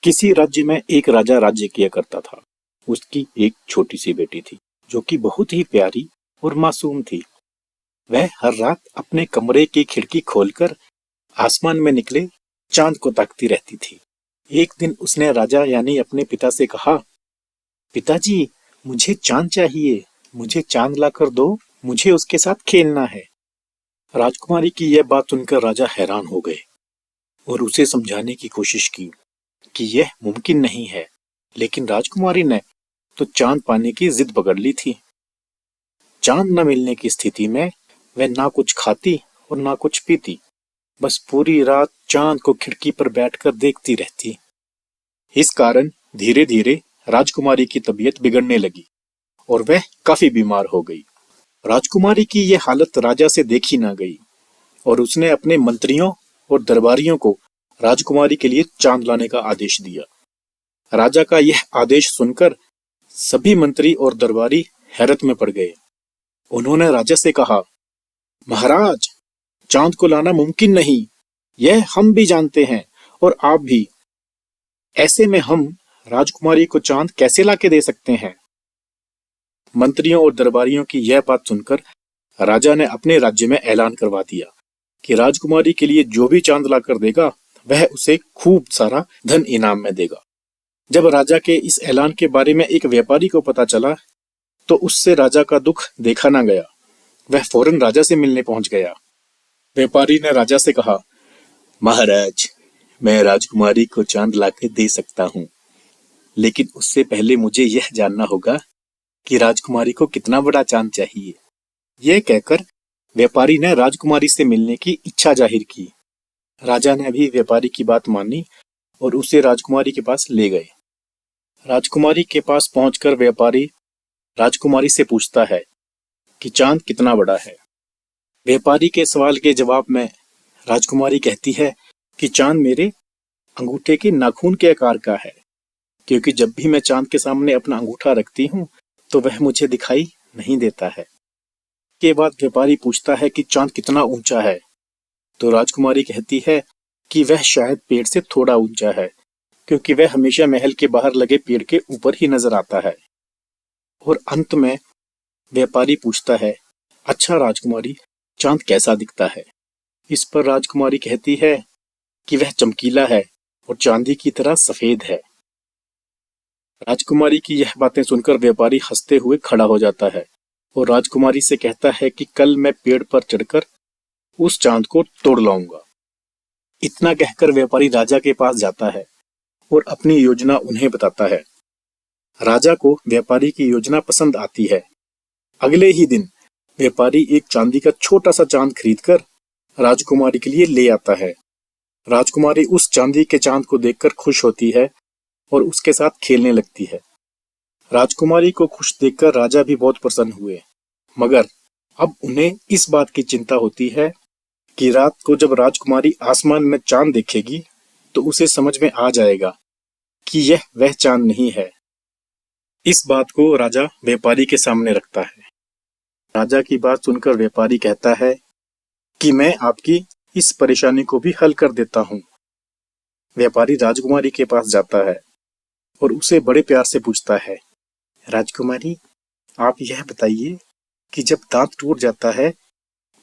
किसी राज्य में एक राजा राज्य किया करता था। उसकी एक छोटी सी बेटी थी जो कि बहुत ही प्यारी और मासूम थी। वह हर रात अपने कमरे की खिड़की खोलकर आसमान में निकले चांद को ताकती रहती थी। एक दिन उसने राजा यानी अपने पिता से कहा, पिताजी, मुझे चांद चाहिए, मुझे चांद ला कर दो, मुझे उसके साथ खेलना है। राजकुमारी की यह बात सुनकर राजा हैरान हो गए और उसे समझाने की कोशिश की कि यह मुमकिन नहीं है, लेकिन राजकुमारी ने तो चांद पाने की जिद पकड़ ली थी। चांद न मिलने की स्थिति में वह ना कुछ खाती और ना कुछ पीती, बस पूरी रात चांद को खिड़की पर बैठकर देखती रहती। इस कारण धीरे धीरे राजकुमारी की तबीयत बिगड़ने लगी और वह काफी बीमार हो गई। राजकुमारी की यह हालत राजा से देखी ना गई और उसने अपने मंत्रियों और दरबारियों को राजकुमारी के लिए चांद लाने का आदेश दिया। राजा का यह आदेश सुनकर सभी मंत्री और दरबारी हैरत में पड़ गए। उन्होंने राजा से कहा, महाराज, चांद को लाना मुमकिन नहीं, यह हम भी जानते हैं और आप भी। ऐसे में हम राजकुमारी को चांद कैसे लाके दे सकते हैं? मंत्रियों और दरबारियों की यह बात सुनकर राजा ने अपने राज्य में ऐलान करवा दिया कि राजकुमारी के लिए जो भी चांद लाकर देगा वह उसे खूब सारा धन इनाम में देगा। जब राजा के इस ऐलान के बारे में एक व्यापारी को पता चला तो उससे राजा का दुख देखा ना गया। वह फौरन राजा से मिलने पहुंच गया। व्यापारी ने राजा से कहा, महाराज, मैं राजकुमारी को चांद लाकर दे सकता हूँ, लेकिन उससे पहले मुझे यह जानना होगा कि राजकुमारी को कितना बड़ा चांद चाहिए। यह कहकर व्यापारी ने राजकुमारी से मिलने की इच्छा जाहिर की। राजा ने भी व्यापारी की बात मानी और उसे राजकुमारी के पास ले गए। राजकुमारी के पास पहुंचकर व्यापारी राजकुमारी से पूछता है कि चांद कितना बड़ा है। व्यापारी के सवाल के जवाब में राजकुमारी कहती है कि चांद मेरे अंगूठे के नाखून के आकार का है, क्योंकि जब भी मैं चांद के सामने अपना अंगूठा रखती हूँ तो वह मुझे दिखाई नहीं देता है। के बाद व्यापारी पूछता है कि चांद कितना ऊंचा है, तो राजकुमारी कहती है कि वह शायद पेड़ से थोड़ा ऊंचा है, क्योंकि वह हमेशा महल के बाहर लगे पेड़ के ऊपर ही नजर आता है। और अंत में व्यापारी पूछता है, अच्छा राजकुमारी, चांद कैसा दिखता है? इस पर राजकुमारी कहती है कि वह चमकीला है और चांदी की तरह सफेद है। राजकुमारी की यह बातें सुनकर व्यापारी हंसते हुए खड़ा हो जाता है और राजकुमारी से कहता है कि कल मैं पेड़ पर चढ़कर उस चांद को तोड़ लाऊंगा। इतना कहकर व्यापारी राजा के पास जाता है और अपनी योजना उन्हें बताता है। राजा को व्यापारी की योजना पसंद आती है। अगले ही दिन व्यापारी एक चांदी का छोटा सा चांद खरीदकर राजकुमारी के लिए ले आता है। राजकुमारी उस चांदी के चांद को देखकर खुश होती है और उसके साथ खेलने लगती है। राजकुमारी को खुश देखकर राजा भी बहुत प्रसन्न हुए, मगर अब उन्हें इस बात की चिंता होती है कि रात को जब राजकुमारी आसमान में चांद देखेगी तो उसे समझ में आ जाएगा कि यह वह चांद नहीं है। इस बात को राजा व्यापारी के सामने रखता है। राजा की बात सुनकर व्यापारी कहता है कि मैं आपकी इस परेशानी को भी हल कर देता हूँ। व्यापारी राजकुमारी के पास जाता है और उसे बड़े प्यार से पूछता है, राजकुमारी, आप यह बताइए कि जब दांत टूट जाता है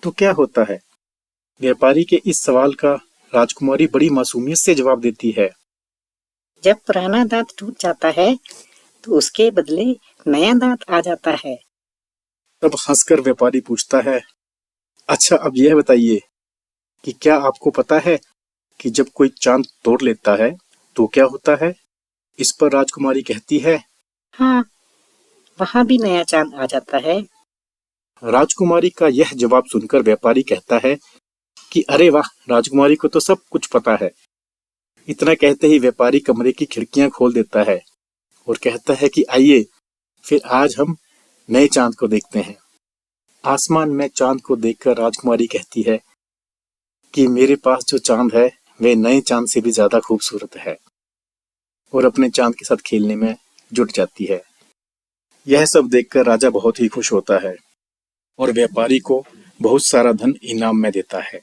तो क्या होता है? व्यापारी के इस सवाल का राजकुमारी बड़ी मासूमियत से जवाब देती है, जब पुराना दांत टूट जाता है तो उसके बदले नया दांत आ जाता है। तब हंसकर व्यापारी पूछता है, अच्छा, अब यह बताइए कि क्या आपको पता है कि जब कोई चांद तोड़ लेता है तो क्या होता है? इस पर राजकुमारी कहती है, हाँ, वहाँ भी नया चांद आ जाता है। राजकुमारी का यह जवाब सुनकर व्यापारी कहता है कि अरे वाह, राजकुमारी को तो सब कुछ पता है। इतना कहते ही व्यापारी कमरे की खिड़कियां खोल देता है और कहता है कि आइए फिर आज हम नए चांद को देखते हैं। आसमान में चांद को देखकर राजकुमारी कहती है कि मेरे पास जो चांद है वह नए चांद से भी ज्यादा खूबसूरत है, और अपने चांद के साथ खेलने में जुट जाती है। यह सब देखकर राजा बहुत ही खुश होता है और व्यापारी को बहुत सारा धन इनाम में देता है।